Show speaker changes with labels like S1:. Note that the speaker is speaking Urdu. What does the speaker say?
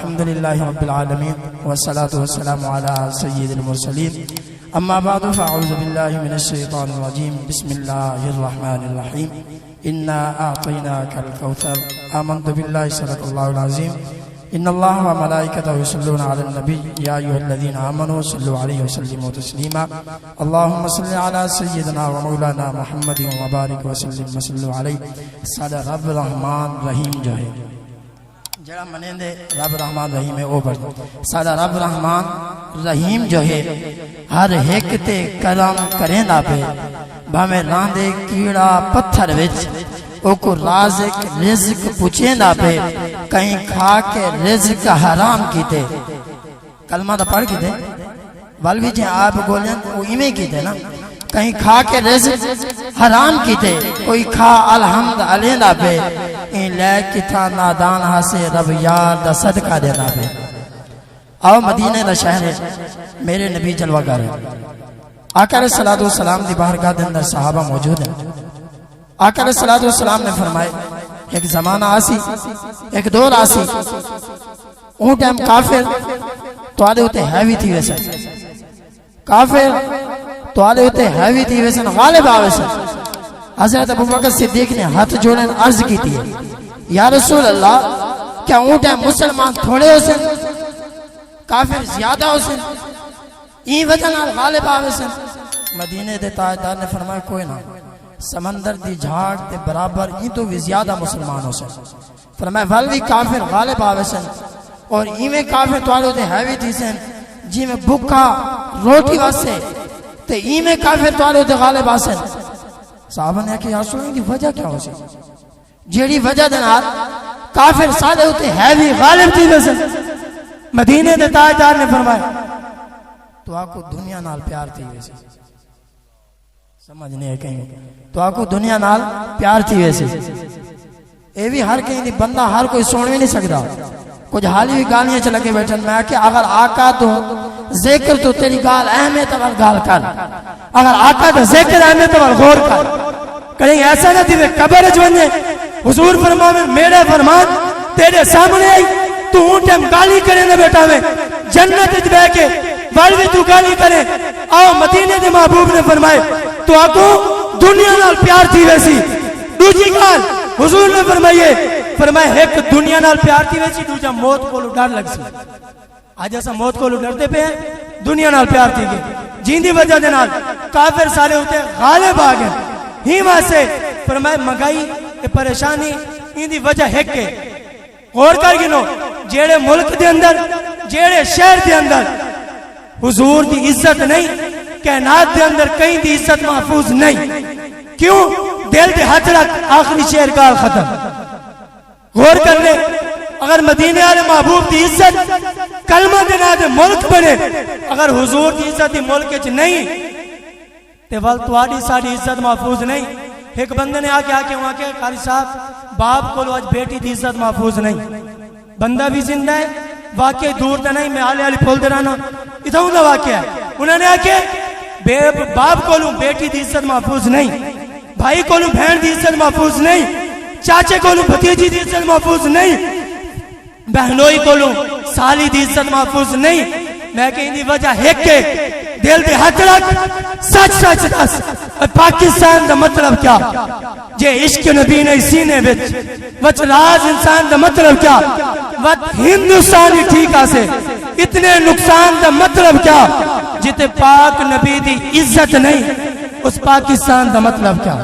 S1: الحمد لله رب العالمين والصلاة والسلام على سيد المرسلين أما بعد فأعوذ بالله من الشيطان الرجيم بسم الله الرحمن الرحيم إنا أعطيناك الكوثر آمنت بالله صدق الله العظيم إن الله وملائكته يصلون على النبي يا أيها الذين آمنوا صلوا عليه وسلموا تسليما اللهم صل على سيدنا ومولانا محمد وبارك وسلم وصلوا عليه سادہ رب رحمان رحیم جو ہے جڑا منیندے رب رحمان رحیم ہے او بڑھ سادہ رب رحمان رحیم جو ہے ہر ایک تے کرم کریں دا پہ بھامے راندے کیڑا پتھر وچ او کو رازق رزق پوچھیں دا پہ کہیں کھا کے رزق حرام کیتے کلمہ دا پڑھ کیتے والوی جیں آپ گولیں وہ ایمیں کیتے نا کہیں کھا کے رزق حرام کیتے کوئی کھا الحمد علیہ دا پہ این لے کتا نادان ہاسے رب یار دا صدقہ دینا پہ آو مدینہ دا شہر ہے میرے نبی جلوہ گر ہے آقا علیہ السلام دی بارگاہ دے اندر صحابہ موجود ہیں آقا علیہ السلام نے فرمائے ایک زمانہ آسی ایک دور آسی اون ٹائم کافر تو آلے ہوتے ہیوی تھی ویسے کافر تو آلے ہوتے ہیوی تھی ویسے غالب آویسے حضرت ابو بکر صدیق نے ہاتھ جوڑیں عرض کی تھی یا رسول اللہ کیا اون ٹائم مسلمان تھوڑے ہو سے کافر زیادہ ہو سے این وجہ نال غالب آویسے مدینے دے تاجدار نے فرمایا کوئی نہ سمندر دی جھاڑ دے برابر این تو بھی زیادہ مسلمان ہو سن فرمایا والوی کافر غالب آوے سن اور ایمیں کافر توالو دے ہیوی تھی سن جی میں بھکا روٹی واسے تے ایمیں کافر توالو دے غالب آسن صحابہ نے کہا یا رسول اللہ دی وجہ کیا ہو سی جیڑی وجہ دنار کافر سادے ہوتے ہیوی غالب تھی ویسن مدینے دے تاجدار نے فرمایا تو آپ کو دنیا نال پیار تھی ویسے سمجھ نہیں ہے کہیں تو آپ کو دنیا نال پیار تھی ویسے اے بھی ہر کہیں دی بندہ ہر کوئی سوڑ بھی نہیں سکتا کچھ حالی بھی گالیاں چلا کے بیٹھن میں کہ اگر آقا تو ذکر تو تیری گال اہمیت اور گال کر اگر آقا تو ذکر اہمیت اور غور کر کہیں ایسا نہ تھی قبر جونے حضور فرمانے میرے فرمان تیرے سامنے آئی تو اون ٹائم گالی کرے نہ بیٹھا میں جنت بے کے والوی تو گالی کرے آؤ مدینے دے محبوب نے فرمائے تو آکو دنیا نال پیار تھی ویسی دوجی گال حضور نے فرمائے ایک دنیا نال پیار تھی ویسی دوجا موت کو ڈر لگ سی آج ایسا موت کو ڈرتے پہ ہیں دنیا نال پیار تھی گئے جیندی وجہ دے نال کافر سارے ہوتے غالب آگئے ہی وہاں سے فرمائے مگائی پریشانی ایندی وجہ ہے کہ غور کر گنو جیڑے ملک دے اندر جیڑے شہر دے اندر حضور دی عزت نہیں کائنات دے اندر کہیں دی عزت محفوظ نہیں کیوں دل دے ہاتھ رکھ آخری شعر کال ختم غور کر لے اگر مدینے والے محبوب دی عزت کلمہ دینا دے ملک بنے اگر حضور دی عزت دی ملک چ نہیں تے ول تواڈی ساری عزت محفوظ نہیں ایک بندے نے آکے وہاں کے قاری صاحب باپ کو آج بیٹی دی عزت محفوظ نہیں بندہ بھی زندہ ہے واقعی دور تے نہیں میں آلے پھول دے رہنا اتھاؤں دا واقعہ ہے انہوں نے آکے باپ کو بیٹی دی عزت محفوظ نہیں بھائی کو بہن دی عزت محفوظ نہیں چاچے کو بھتیجی دی عزت محفوظ نہیں بہنوئی کو سالی دی عزت محفوظ نہیں میں کہیں دی وجہ ہے کہ دل دے ہاتھ رکھ سچ دس پاکستان دا مطلب کیا جے عشق نبی نے سینے وچ راز انسان دا مطلب کیا ہندوستانی ٹھیک آسے اتنے نقصان دا مطلب کیا جتے پاک نبی دی عزت نہیں اس پاکستان دا مطلب کیا